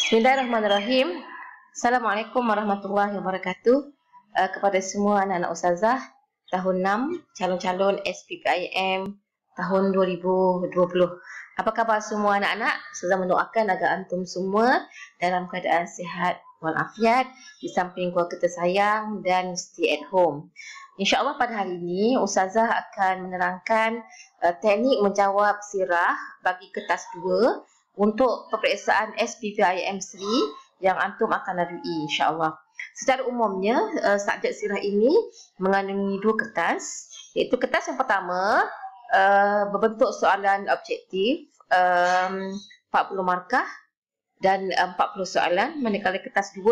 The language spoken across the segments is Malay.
Bismillahirrahmanirrahim. Assalamualaikum warahmatullahi wabarakatuh. Kepada semua anak-anak ustazah tahun 6, calon-calon SPPIM tahun 2020. Apa khabar semua anak-anak? Ustazah mendoakan agar antum semua dalam keadaan sihat walafiat, di samping keluarga tersayang dan stay at home. InsyaAllah pada hari ini ustazah akan menerangkan teknik menjawab sirah bagi kertas 2 untuk peperiksaan SPPIM Sri yang antum akan lalui insya-Allah. Secara umumnya subjek sirah ini mengandungi 2 kertas, iaitu kertas yang pertama berbentuk soalan objektif 40 markah dan 40 soalan, manakala kertas 2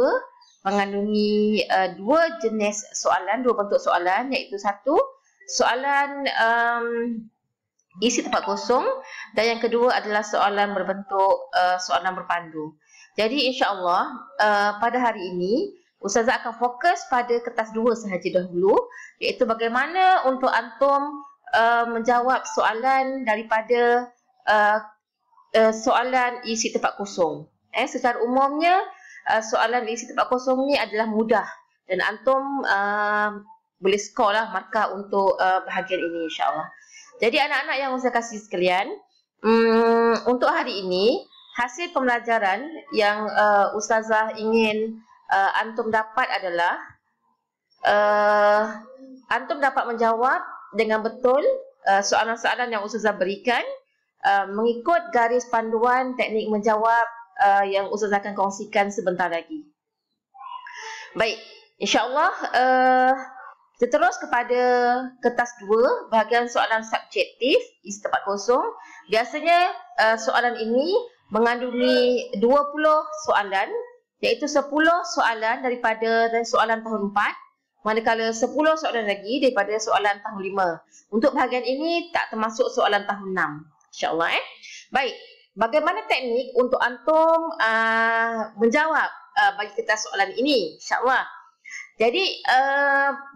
mengandungi 2 jenis soalan, 2 bentuk soalan, iaitu satu soalan isi tempat kosong dan yang kedua adalah soalan berbentuk soalan berpandu. Jadi insya-Allah pada hari ini ustazah akan fokus pada kertas 2 sahaja dahulu, iaitu bagaimana untuk antum menjawab soalan daripada soalan isi tempat kosong. Secara umumnya soalan isi tempat kosong ni adalah mudah dan antum boleh skor lah markah untuk bahagian ini insya-Allah. Jadi anak-anak yang saya kasih sekalian, untuk hari ini hasil pembelajaran yang ustazah ingin antum dapat adalah antum dapat menjawab dengan betul soalan-soalan yang ustazah berikan mengikut garis panduan teknik menjawab yang ustazah akan kongsikan sebentar lagi. Baik, insya-Allah kita terus kepada kertas 2, bahagian soalan subjektif isi tempat kosong. Biasanya soalan ini mengandungi 20 soalan, iaitu 10 soalan daripada soalan tahun 4, manakala 10 soalan lagi daripada soalan tahun 5. Untuk bahagian ini tak termasuk soalan tahun 6, insya-Allah. Baik, bagaimana teknik untuk antum menjawab bagi kertas soalan ini, insya-Allah. Jadi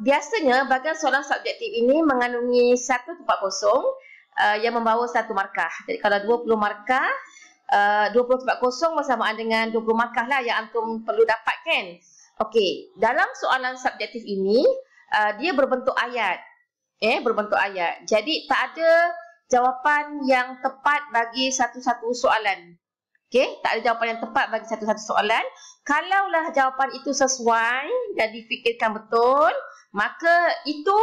biasanya bahagian soalan subjektif ini mengandungi 1 tempat kosong yang membawa 1 markah. Jadi kalau 20 markah, 20 tempat kosong bersamaan dengan 20 markah lah yang antum perlu dapatkan. Okey, dalam soalan subjektif ini dia berbentuk ayat. Berbentuk ayat. Jadi tak ada jawapan yang tepat bagi satu-satu soalan. Okey, tak ada jawapan yang tepat bagi satu-satu soalan. Kalaulah jawapan itu sesuai dan difikirkan betul, maka itu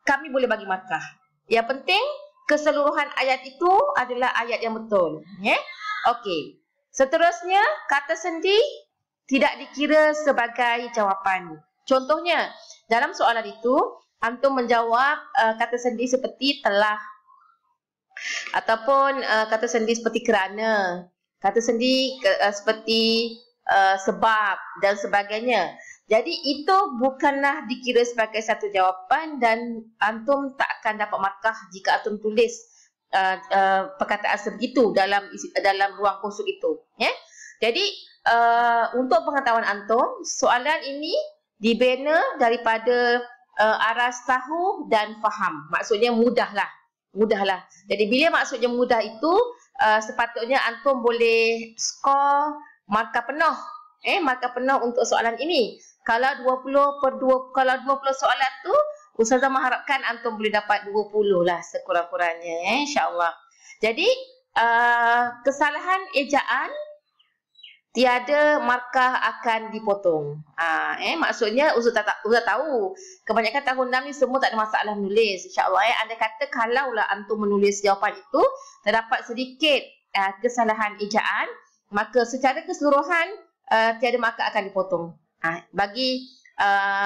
kami boleh bagi markah. Yang penting keseluruhan ayat itu adalah ayat yang betul. Okey. Seterusnya, kata sendi tidak dikira sebagai jawapan. Contohnya, dalam soalan itu antum menjawab kata sendi seperti telah ataupun kata sendi seperti kerana, kata sendi seperti sebab dan sebagainya. Jadi itu bukanlah dikira sebagai satu jawapan dan antum tak akan dapat markah jika antum tulis perkataan sebegitu dalam ruang kosong itu. Jadi untuk pengetahuan antum, soalan ini dibina daripada aras tahu dan faham. Maksudnya mudahlah. Jadi bila maksudnya mudah itu sepatutnya antum boleh skor markah penuh. Markah penuh untuk soalan ini. Kalau 20 soalan tu, ustazah mengharapkan antum boleh dapat 20 lah sekurang-kurangnya, insya-Allah. Jadi kesalahan ejaan tiada markah akan dipotong. Maksudnya ustazah tahu kebanyakan tahun 6 ni semua tak ada masalah menulis, insya-Allah. Anda kata kalaulah antum menulis jawapan itu terdapat sedikit kesalahan ejaan, maka secara keseluruhan tiada markah akan dipotong bagi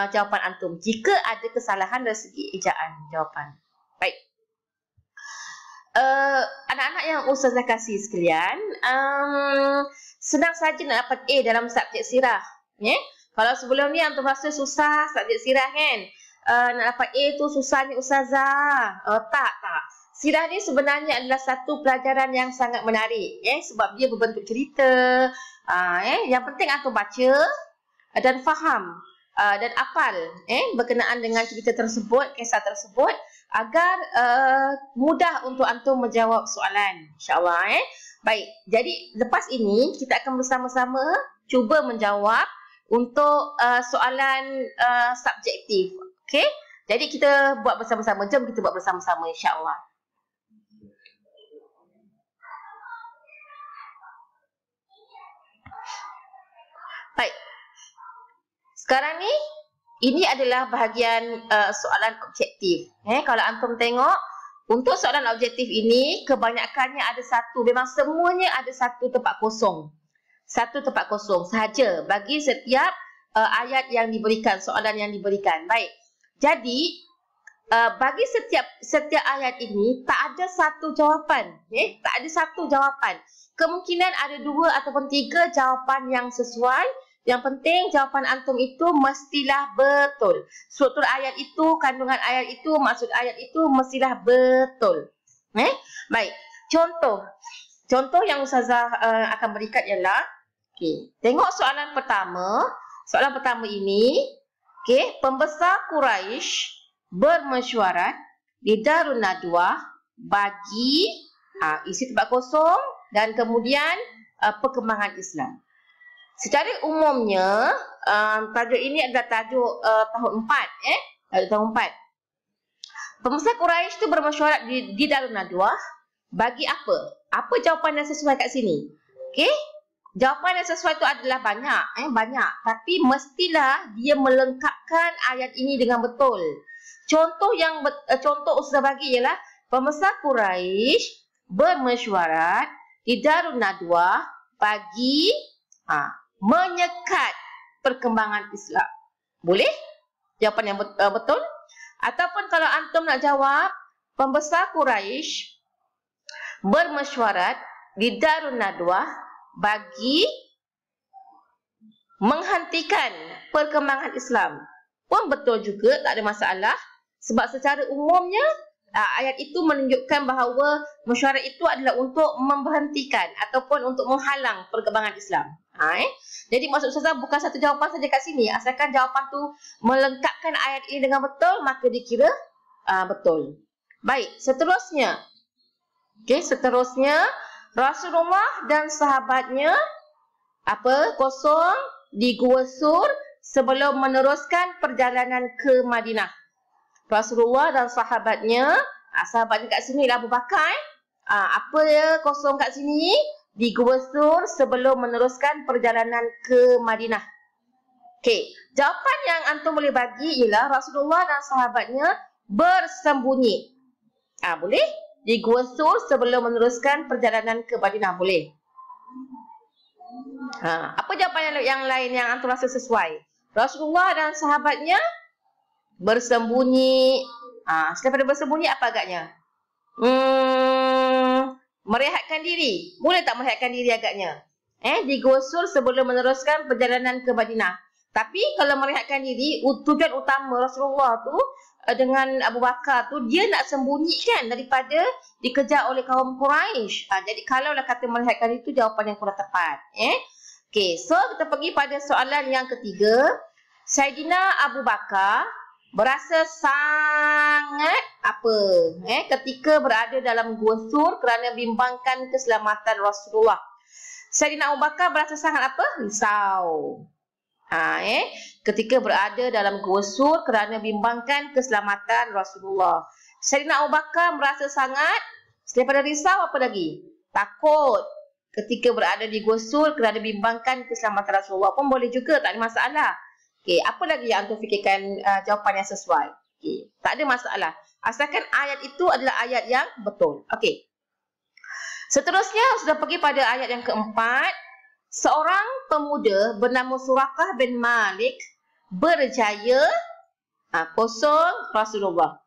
jawapan antum jika ada kesalahan dari segi ejaan jawapan. Baik, anak-anak yang ustazah kasih sekalian, senang saja nak dapat A dalam subjek sirah. Kalau sebelum ni antum rasa susah subjek sirah kan, nak dapat A tu susahnya ustazah. Tak. Sirah ni sebenarnya adalah satu pelajaran yang sangat menarik, sebab dia berbentuk cerita. Yang penting antum baca dan faham dan hafal berkenaan dengan cerita tersebut, kisah tersebut, agar mudah untuk antum menjawab soalan, insya-Allah. Baik, jadi lepas ini kita akan bersama-sama cuba menjawab untuk soalan subjektif. Okey? Jadi kita buat bersama-sama. Jom kita buat bersama-sama insya-Allah. Baik. Sekarang ni ini adalah bahagian soalan objektif. Kalau antum tengok untuk soalan objektif ini kebanyakannya ada satu, memang semuanya ada satu tempat kosong. Satu tempat kosong sahaja bagi setiap ayat yang diberikan, soalan yang diberikan. Baik. Jadi bagi setiap ayat ini tak ada satu jawapan, tak ada satu jawapan. Kemungkinan ada 2 ataupun 3 jawapan yang sesuai. Yang penting jawapan antum itu mestilah betul. Struktur ayat itu, kandungan ayat itu, maksud ayat itu mestilah betul. Baik. Contoh yang Ustazah akan berikan ialah, tengok soalan pertama. Soalan pertama ini, pembesar Quraisy bermesyuarat di Darun Nadwah bagi isi tempat kosong dan kemudian perkembangan Islam. Secara umumnya tajuk ini adalah tajuk tahun 4, tajuk tahun 4. Pembesar Quraisy itu bermesyuarat di Darun Nadwah bagi apa? Apa jawapan yang sesuai kat sini? Jawapan yang sesuai itu adalah banyak, tapi mestilah dia melengkapkan ayat ini dengan betul. Contoh Ustazah bagi ialah pembesar Quraisy bermesyuarat di Darun Nadwah bagi menyekat perkembangan Islam. Boleh? Jawapan yang betul. Ataupun kalau antum nak jawab, pembesar Quraisy bermesyuarat di Darun Nadwah bagi menghentikan perkembangan Islam. Pun betul juga, tak ada masalah. Sebab secara umumnya ayat itu menunjukkan bahawa mesyuarat itu adalah untuk memberhentikan ataupun untuk menghalang perkembangan Islam. Jadi maksud Ustazah bukan satu jawapan saja kat sini. Asalkan jawapan tu melengkapkan ayat ini dengan betul, maka dikira betul. Baik, seterusnya. Seterusnya Rasulullah dan sahabatnya kosong di Gua Sur sebelum meneruskan perjalanan ke Madinah. Rasulullah dan sahabatnya kat sini Abu Bakar. Kosong kat sini di Gua Sur sebelum meneruskan perjalanan ke Madinah. Jawapan yang antum boleh bagi ialah Rasulullah dan sahabatnya bersembunyi. Boleh? Di Gua Sur sebelum meneruskan perjalanan ke Madinah, boleh. Apa jawapan yang lain yang antum rasa sesuai? Rasulullah dan sahabatnya bersembunyi. Selepas bersembunyi apa agaknya? Merehatkan diri. Boleh tak merehatkan diri agaknya? Di Gua Sur sebelum meneruskan perjalanan ke Madinah. Tapi kalau merehatkan diri, tujuan utama Rasulullah tu dengan Abu Bakar tu, dia nak sembunyikan daripada dikejar oleh kaum Quraisy. Jadi kalaulah kata merehatkan diri tu jawapan yang kurang tepat. So kita pergi pada soalan yang ketiga. Saidina Abu Bakar berasa sangat ketika berada dalam Gua Sur kerana bimbangkan keselamatan Rasulullah. Saidina Abu Bakar berasa sangat risau. Ketika berada dalam Gua Sur kerana bimbangkan keselamatan Rasulullah. Saidina Abu Bakar merasa sangat, daripada risau apa lagi? Takut ketika berada di Gua Sur kerana bimbangkan keselamatan Rasulullah. Pun boleh juga, tak ada masalah. Apa lagi yang antum fikirkan jawapan yang sesuai? Tak ada masalah. Asalkan ayat itu adalah ayat yang betul. Seterusnya sudah pergi pada ayat yang keempat. Seorang pemuda bernama Suraqah bin Malik berjaya kosong Rasulullah.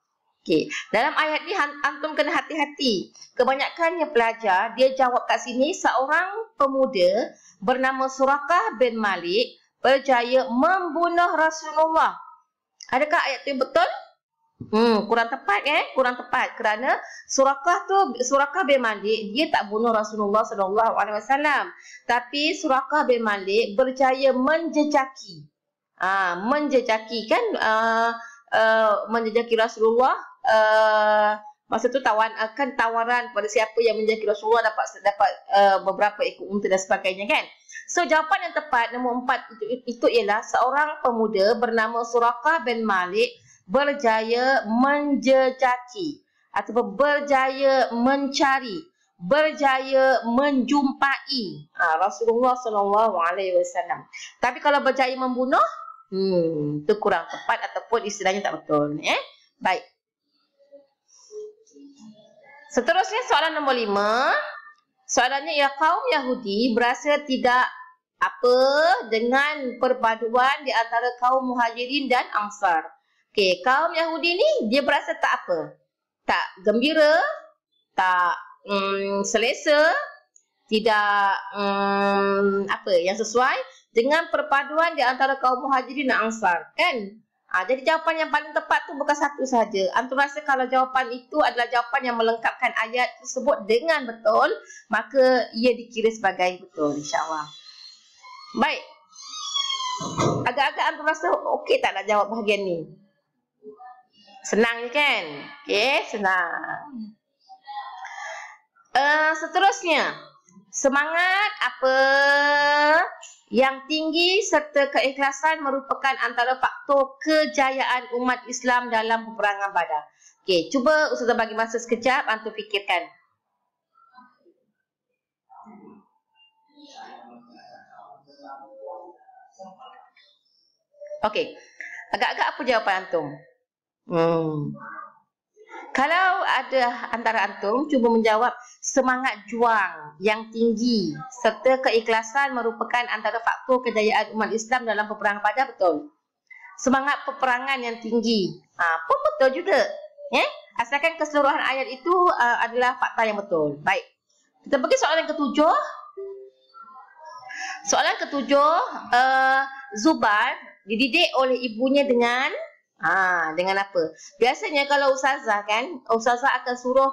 Dalam ayat ni antum kena hati-hati. Kebanyakannya pelajar dia jawab kat sini seorang pemuda bernama Suraqah bin Malik berjaya membunuh Rasulullah. Adakah ayat itu betul? Kurang tepat kurang tepat kerana Suraqah bin Malik dia tak bunuh Rasulullah SAW, tapi Suraqah bin Malik berjaya menjejaki menjejaki Rasulullah Masa tu tawaran pada siapa yang menjadi Rasulullah dapat beberapa ekor unta dan sebagainya kan. So jawapan yang tepat nombor 4 itu ialah seorang pemuda bernama Suraqah bin Malik berjaya menjejaki ataupun berjaya mencari, berjaya menjumpai Rasulullah SAW. Tapi kalau berjaya membunuh, itu kurang tepat ataupun istilahnya tak betul. Baik. Seterusnya soalan nombor 5. Soalannya ialah kaum Yahudi berasa tidak apa dengan perpaduan di antara kaum Muhajirin dan Ansar. Okey, kaum Yahudi ni dia berasa tak apa? Tak gembira, tak selesa, tidak apa yang sesuai dengan perpaduan di antara kaum Muhajirin dan Ansar, kan? Jadi jawapan yang paling tepat tu bukan satu sahaja. Antum rasa kalau jawapan itu adalah jawapan yang melengkapkan ayat tersebut dengan betul, maka ia dikira sebagai betul, insya-Allah. Baik. Agak-agak antum rasa okey tak nak jawab bahagian ni? Senang je kan? Okey, senang. Seterusnya, semangat apa yang tinggi serta keikhlasan merupakan antara faktor kejayaan umat Islam dalam peperangan Badar. Okey, cuba Ustazah bagi masa sekejap antum fikirkan. Okey. Agak-agak apa jawapan antum? Kalau ada antara antum cuba menjawab semangat juang yang tinggi serta keikhlasan merupakan antara faktor kejayaan umat Islam dalam peperangan Badar, betul? Semangat peperangan yang tinggi pun betul juga. Asalkan keseluruhan ayat itu adalah fakta yang betul. Baik. Kita pergi soalan ketujuh. Soalan ketujuh, Zubair dididik oleh ibunya dengan apa? Biasanya kalau ustazah kan, ustazah akan suruh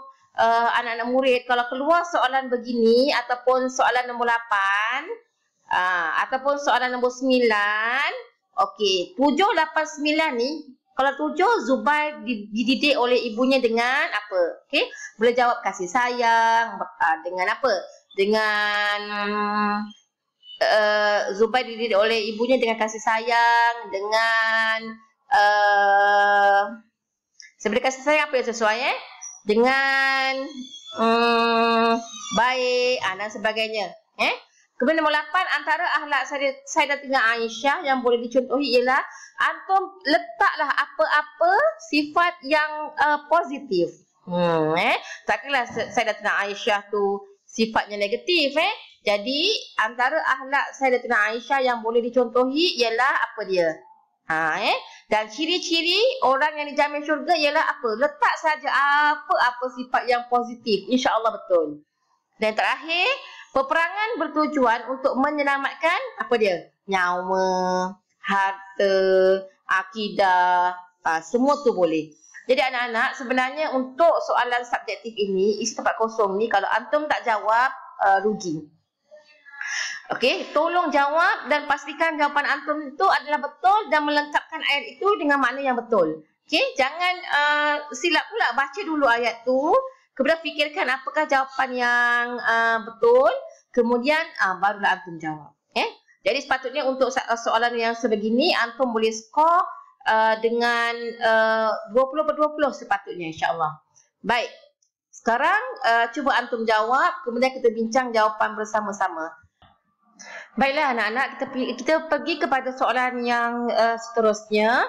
anak-anak murid kalau keluar soalan begini ataupun soalan nombor 8 ataupun soalan nombor 9, okey, 7, 8, 9 ni, kalau 7 Zubair dididik oleh ibunya dengan apa? Okey, boleh jawab kasih sayang, dengan apa? Dengan Zubair dididik oleh ibunya dengan kasih sayang, dengan sebenarnya kasih sayang apa yang sesuai dengan baik dan sebagainya. Kemudian nombor 8, antara akhlak Sayyidatina Aisyah yang boleh dicontohi ialah antum letaklah apa-apa sifat yang positif. Takkanlah Sayyidatina Aisyah tu sifatnya negatif. Jadi antara akhlak Sayyidatina Aisyah yang boleh dicontohi ialah apa dia? Dan ciri-ciri orang yang dijamin syurga ialah apa? Letak saja apa-apa sifat yang positif, insya-Allah betul. Dan terakhir, peperangan bertujuan untuk menyelamatkan apa dia? Nyawa, harta, akidah, semua tu boleh. Jadi anak-anak, sebenarnya untuk soalan subjektif ini, isi tempat kosong ni, kalau antum tak jawab, rugi. Okey, tolong jawab dan pastikan jawapan antum itu adalah betul dan melengkapkan ayat itu dengan makna yang betul. Okey, jangan silap pula, baca dulu ayat tu, kemudian fikirkan apakah jawapan yang betul, kemudian barulah antum jawab. Jadi sepatutnya untuk soalan yang sebegini antum boleh skor dengan 20/20 sepatutnya, insya-Allah. Baik. Sekarang cuba antum jawab, kemudian kita bincang jawapan bersama-sama. Baiklah anak-anak, kita pergi kepada soalan yang seterusnya.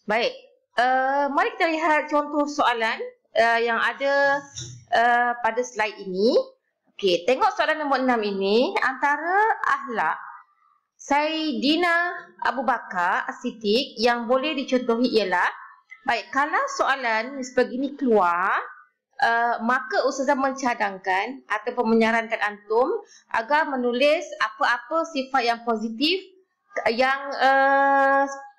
Baik, mari kita lihat contoh soalan yang ada pada slide ini. Okey, tengok soalan nombor 6 ini. Antara akhlak Sayyidina Abu Bakar As-Siddiq yang boleh dicontohi ialah, baik, kalau soalan sebegini keluar, maka ustazah mencadangkan ataupun menyarankan antum agar menulis apa-apa sifat yang positif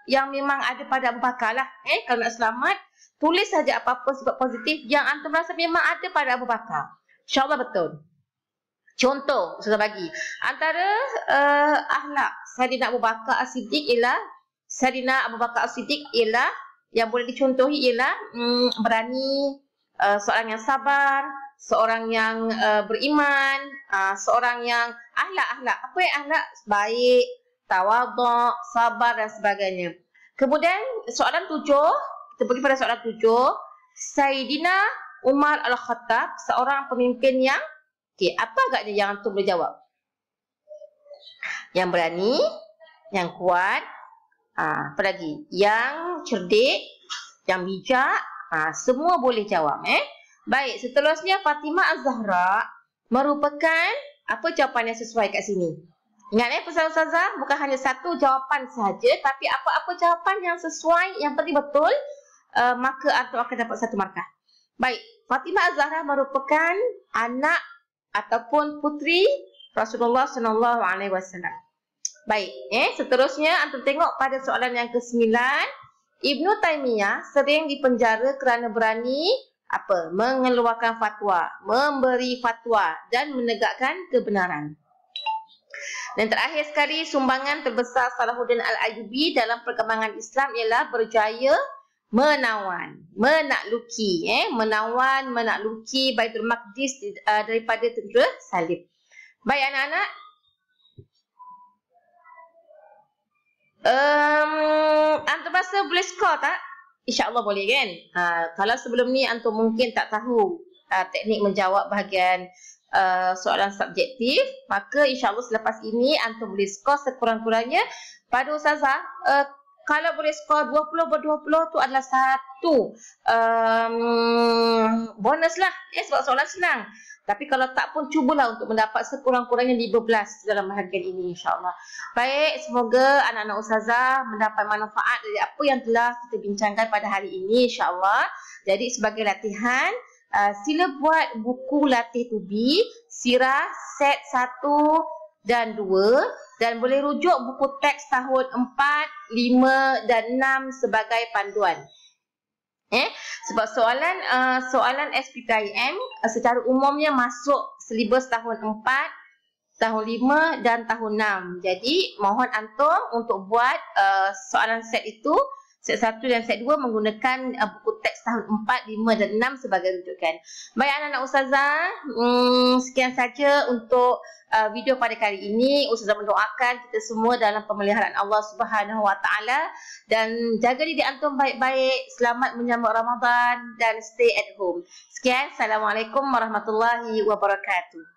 yang memang ada pada Abu Bakar lah. Kalau nak selamat, tulis saja apa-apa sifat positif yang antum rasa memang ada pada Abu Bakar. InsyaAllah betul. Contoh ustazah bagi, antara akhlak Sayyidina Abu Bakar As-Siddiq ialah, Sayyidina Abu Bakar As-Siddiq ialah yang boleh dicontohi ialah berani seorang yang sabar, seorang yang beriman, seorang yang akhlak. Apa yang akhlak? Baik, tawaduk, sabar dan sebagainya. Kemudian soalan 7, kita pergi pada soalan 7. Sayyidina Umar Al-Khattab, seorang pemimpin yang apa agaknya yang antum boleh jawab? Yang berani, yang kuat, apa lagi? Yang cerdik, yang bijak, semua boleh jawab. Baik, seterusnya Fatimah Az-Zahra merupakan apa jawapan yang sesuai kat sini? Ingat pesan Ustazah, bukan hanya satu jawapan saja, tapi apa-apa jawapan yang sesuai, yang penting betul, maka antum akan dapat 1 markah. Baik, Fatimah Az-Zahra merupakan anak ataupun puteri Rasulullah SAW. Baik, seterusnya antum tengok pada soalan yang ke-9. Ibnu Taimiyah sering dipenjara kerana berani mengeluarkan fatwa, memberi fatwa dan menegakkan kebenaran. Dan terakhir sekali, sumbangan terbesar Salahuddin Al-Ayyubi dalam perkembangan Islam ialah berjaya menakluki Baitul Maqdis daripada tentera Salib. Baik anak-anak, antum rasa boleh skor tak? InsyaAllah boleh kan? Kalau sebelum ni antum mungkin tak tahu teknik menjawab bahagian soalan subjektif, maka insyaAllah selepas ini antum boleh skor sekurang-kurangnya. Pada Ustazah, kalau boleh skor 20/20 tu adalah satu bonus lah, sebab soalan senang. Tapi kalau tak pun, cubalah untuk mendapat sekurang-kurangnya 15 dalam bahagian ini insyaAllah. Baik, semoga anak-anak Ustazah mendapat manfaat dari apa yang telah kita bincangkan pada hari ini insyaAllah. Jadi sebagai latihan, sila buat buku latih tubi Sirah set 1 dan 2 dan boleh rujuk buku teks tahun 4, 5 dan 6 sebagai panduan. Sebab soalan SPTIM secara umumnya masuk silibus tahun 4, tahun 5 dan tahun 6. Jadi mohon antum untuk buat soalan set itu, set 1 dan set 2 menggunakan buku teks tahun 4, 5 dan 6 sebagai rujukan. Baik anak-anak Ustazah, sekian saja untuk video pada kali ini. Ustazah mendoakan kita semua dalam pemeliharaan Allah Subhanahu Wa Taala dan jaga diri antum baik-baik, selamat menyambut Ramadan dan stay at home. Sekian, Assalamualaikum warahmatullahi wabarakatuh.